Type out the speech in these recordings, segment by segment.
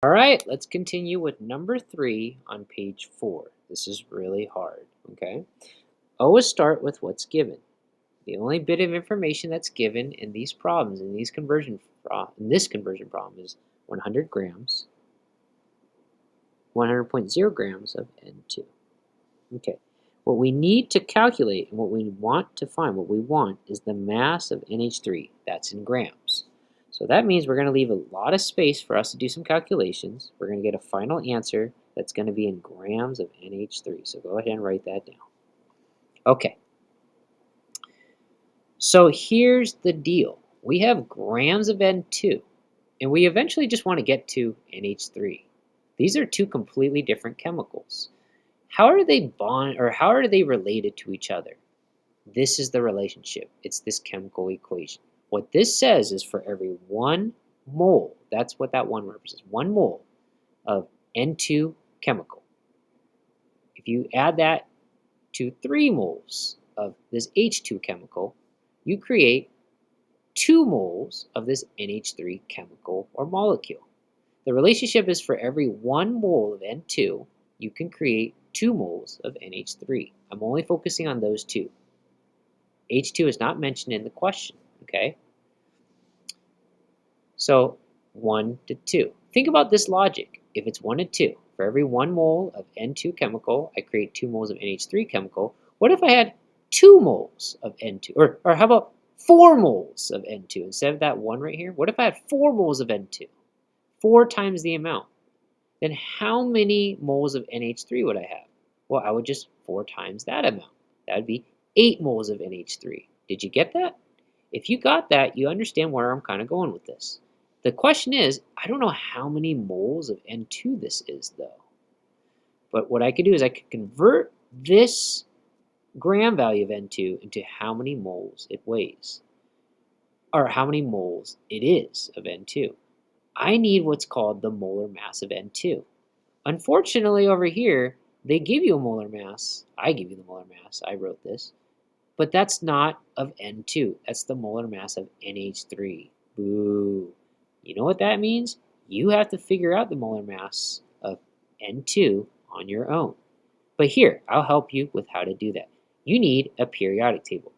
All right, let's continue with number 3 on page 4. This is really hard, okay? Always start with what's given. The only bit of information that's given in these problems, in this conversion problem is 100 grams, 100.0 grams of N2. Okay, what we need to calculate and what we want to find, what we want is the mass of NH3. That's in grams. So that means we're going to leave a lot of space for us to do some calculations. We're going to get a final answer that's going to be in grams of NH3. So go ahead and write that down. Okay. So here's the deal. We have grams of N2, and we eventually just want to get to NH3. These are two completely different chemicals. How are they how are they related to each other? This is the relationship. It's this chemical equation. What this says is for every 1 mole, that's what that 1 represents, 1 mole of N2 chemical. If you add that to 3 moles of this H2 chemical, you create 2 moles of this NH3 chemical or molecule. The relationship is for every 1 mole of N2, you can create 2 moles of NH3. I'm only focusing on those two. H2 is not mentioned in the question, okay? So 1 to 2. Think about this logic. If it's 1 to 2, for every 1 mole of N2 chemical, I create 2 moles of NH3 chemical. What if I had 2 moles of N2? Or how about 4 moles of N2 instead of that 1 right here? What if I had 4 moles of N2? 4 times the amount. Then how many moles of NH3 would I have? Well, I would just 4 times that amount. That would be 8 moles of NH3. Did you get that? If you got that, you understand where I'm kind of going with this. The question is, I don't know how many moles of N2 this is, though. But what I could do is I could convert this gram value of N2 into how many moles it weighs, or how many moles it is of N2. I need what's called the molar mass of N2. Unfortunately, over here, they give you a molar mass. I give you the molar mass. I wrote this. But that's not of N2. That's the molar mass of NH3. Boo. You know what that means? You have to figure out the molar mass of N2 on your own. But here, I'll help you with how to do that. You need a periodic table.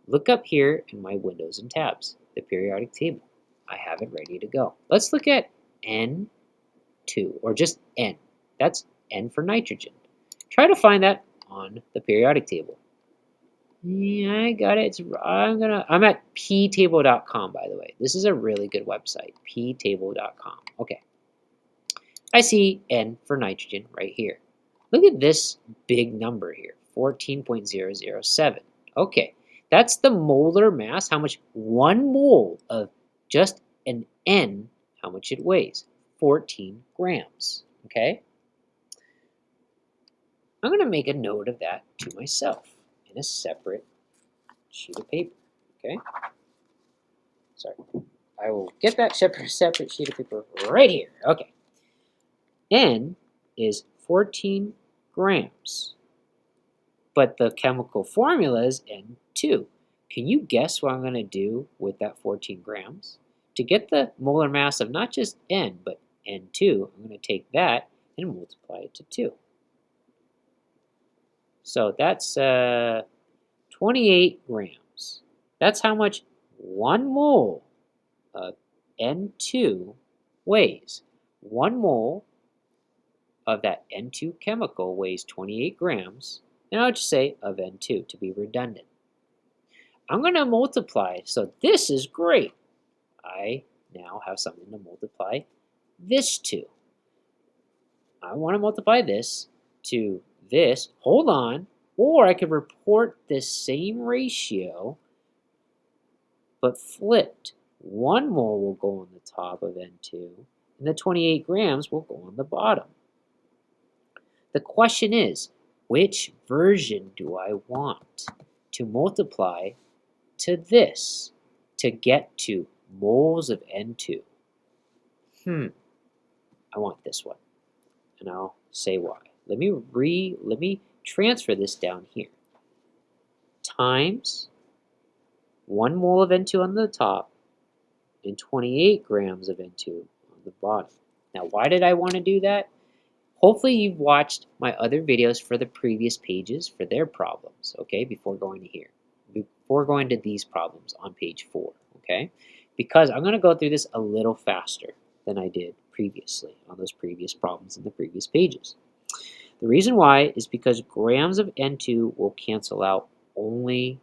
Look up here in my windows and tabs, the periodic table. I have it ready to go. Let's look at N2, or just N. That's N for nitrogen. Try to find that on the periodic table. Yeah, I got it. I'm at ptable.com, by the way. This is a really good website, ptable.com. Okay. I see N for nitrogen right here. Look at this big number here, 14.007. Okay, that's the molar mass, how much 1 mole of just an N, how much it weighs, 14 grams, okay? I'm going to make a note of that to myself in a separate sheet of paper, okay? Sorry, I will get that separate sheet of paper right here, okay. N is 14 grams, but the chemical formula is N2. Can you guess what I'm going to do with that 14 grams? To get the molar mass of not just N, but N2, I'm going to take that and multiply it to 2. So that's 28 grams. That's how much 1 mole of N2 weighs. 1 mole of that N2 chemical weighs 28 grams, and I'll just say of N2 to be redundant. I'm going to multiply, so this is great. I now have something to multiply this to. I want to multiply this to this, hold on, or I could report this same ratio, but flipped. 1 mole will go on the top of N2, and the 28 grams will go on the bottom. The question is, which version do I want to multiply to this to get to moles of N2? I want this one, and I'll say why. Let me transfer this down here. Times 1 mole of N2 on the top and 28 grams of N2 on the bottom. Now, why did I want to do that? Hopefully you've watched my other videos for the previous pages for their problems, okay, before going to here, before going to these problems on page 4, okay? Because I'm going to go through this a little faster than I did previously on those previous problems in the previous pages. The reason why is because grams of N2 will cancel out only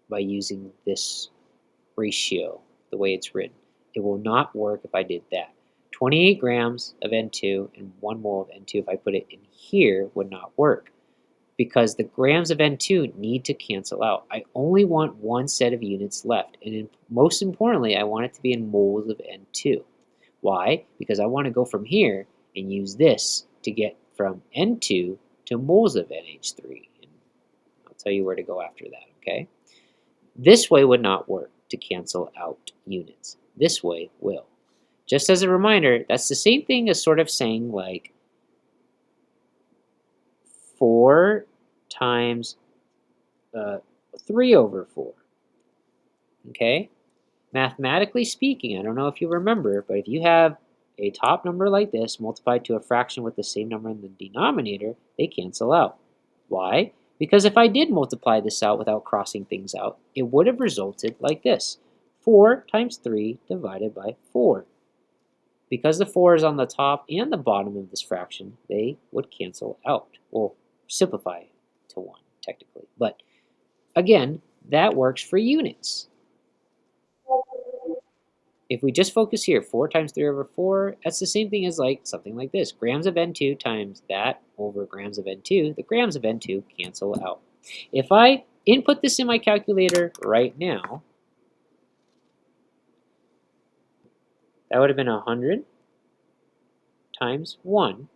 by using this ratio, the way it's written. It will not work if I did that. 28 grams of N2 and 1 mole of N2, if I put it in here, would not work because the grams of N2 need to cancel out. I only want one set of units left, and most importantly, I want it to be in moles of N2. Why? Because I want to go from here and use this to get from N2 to moles of NH3. And I'll tell you where to go after that, okay? This way would not work to cancel out units. This way will. Just as a reminder, that's the same thing as sort of saying like 4 times 3 over 4. Okay? Mathematically speaking, I don't know if you remember, but if you have a top number like this multiplied to a fraction with the same number in the denominator, they cancel out. Why? Because if I did multiply this out without crossing things out, it would have resulted like this. 4 times 3 divided by 4. Because the 4 is on the top and the bottom of this fraction, they would cancel out. Well, simplify to 1, technically. But again, that works for units. If we just focus here, 4 times 3 over 4, that's the same thing as like something like this. Grams of N2 times that over grams of N2, the grams of N2 cancel out. If I input this in my calculator right now, that would have been 100 times 1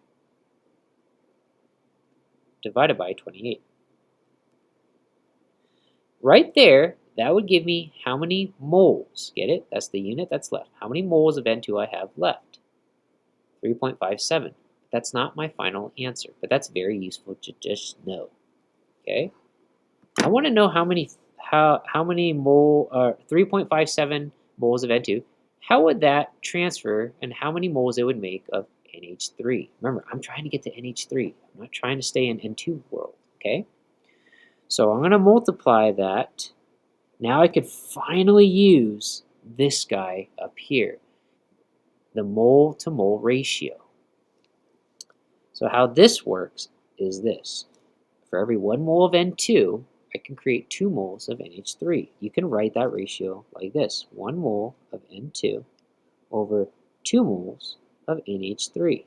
divided by 28. Right there, that would give me how many moles. Get it? That's the unit that's left. How many moles of N2 I have left? 3.57. That's not my final answer, but that's very useful to just know. Okay? I want to know how many 3.57 moles of N2. How would that transfer and how many moles it would make of NH3? Remember, I'm trying to get to NH3. I'm not trying to stay in N2 world, okay? So I'm going to multiply that. Now I could finally use this guy up here, the mole to mole ratio. So how this works is this. For every 1 mole of N2, I can create 2 moles of NH3. You can write that ratio like this. 1 mole of N2 over 2 moles of NH3.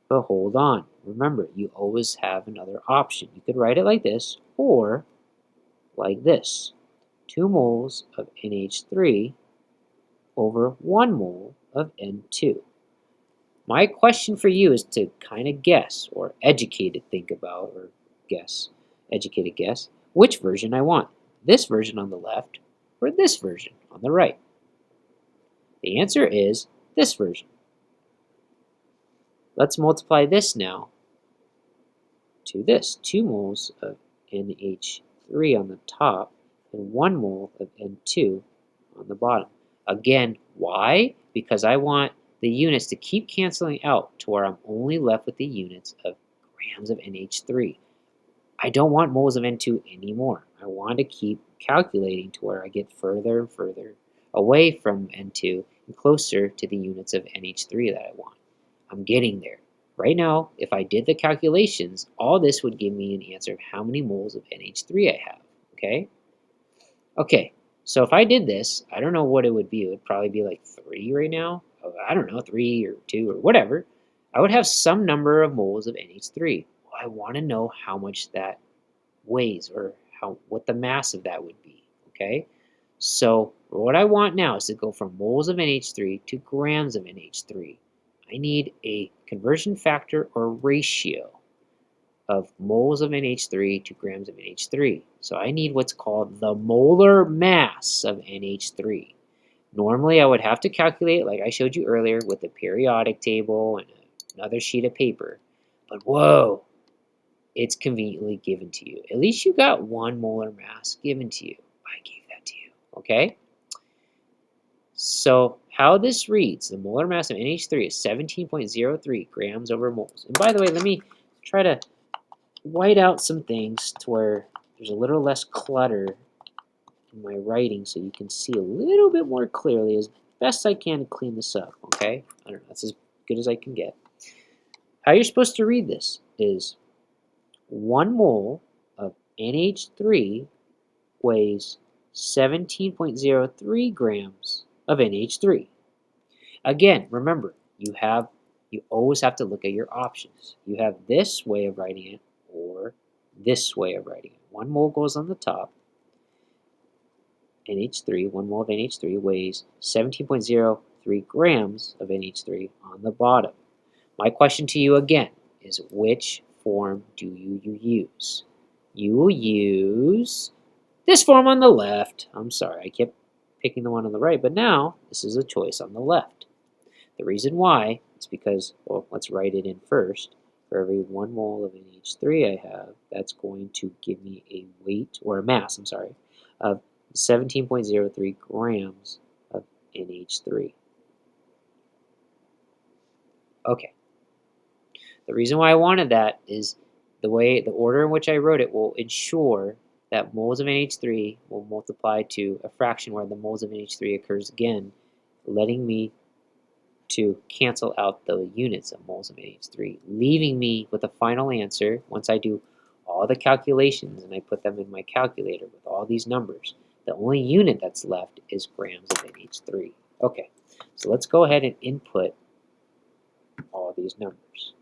But hold on. Remember, you always have another option. You could write it like this or like this. 2 moles of NH3 over 1 mole of N2. My question for you is to kind of guess or educated think about or guess, educated guess, which version I want. This version on the left or this version on the right. The answer is this version. Let's multiply this now to this. 2 moles of NH3 on the top and 1 mole of N2 on the bottom. Again, why? Because I want the units to keep canceling out to where I'm only left with the units of grams of NH3. I don't want moles of N2 anymore. I want to keep calculating to where I get further and further away from N2 and closer to the units of NH3 that I want. I'm getting there. Right now, if I did the calculations, all this would give me an answer of how many moles of NH3 I have, okay? Okay, so if I did this, I don't know what it would be. It would probably be like 3 right now. I don't know, 3 or 2 or whatever. I would have some number of moles of NH3. Well, I want to know how much that weighs or what the mass of that would be, okay? So what I want now is to go from moles of NH3 to grams of NH3. I need a conversion factor or ratio of moles of NH3 to grams of NH3. So I need what's called the molar mass of NH3. Normally I would have to calculate, like I showed you earlier, with the periodic table and another sheet of paper. But whoa, it's conveniently given to you. At least you got 1 molar mass given to you. I gave that to you, okay? So how this reads, the molar mass of NH3 is 17.03 grams over moles. And by the way, let me try to white out some things to where there's a little less clutter in my writing so you can see a little bit more clearly as best I can to clean this up, okay? I don't know, that's as good as I can get. How you're supposed to read this is 1 mole of NH3 weighs 17.03 grams of NH3. Again, remember, you always have to look at your options. You have this way of writing it or this way of writing it. 1 mole goes on the top. NH3, 1 mole of NH3 weighs 17.03 grams of NH3 on the bottom. My question to you again is, which form do you use? You will use this form on the left. I'm sorry, I kept picking the one on the right, but now this is a choice on the left. The reason why is because, well, let's write it in first. For every 1 mole of NH3 I have, that's going to give me a weight, or a mass, I'm sorry, of 17.03 grams of NH3. Okay. The reason why I wanted that is the order in which I wrote it will ensure that moles of NH3 will multiply to a fraction where the moles of NH3 occurs again, letting me to cancel out the units of moles of NH3, leaving me with a final answer once I do all the calculations and I put them in my calculator with all these numbers. The only unit that's left is grams of NH3. Okay, so let's go ahead and input all these numbers.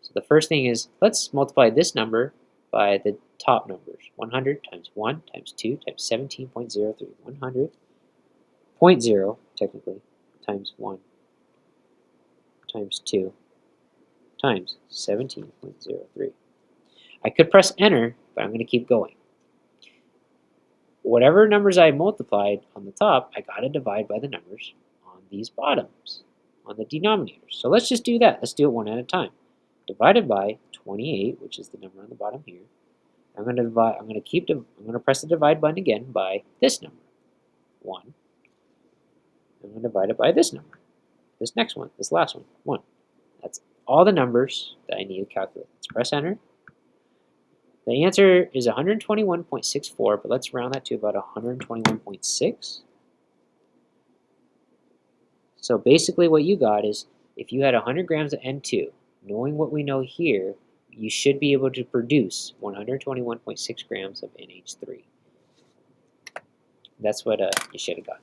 So the first thing is, let's multiply this number by the top numbers. 100 times 1 times 2 times 17.03. 100.0, technically, times 1 times 2 times 17.03. I could press enter, but I'm going to keep going. Whatever numbers I multiplied on the top, I got to divide by the numbers on these bottoms, on the denominators. So let's just do that. Let's do it one at a time. Divided by 28, which is the number on the bottom here. I'm going to press the divide button again by this number, 1. I'm going to divide it by this number, this next one, this last one, 1. That's all the numbers that I need to calculate. Let's press enter. The answer is 121.64, but let's round that to about 121.6. So basically what you got is, if you had 100 grams of N2, knowing what we know here, you should be able to produce 121.6 grams of NH3. That's what you should have got.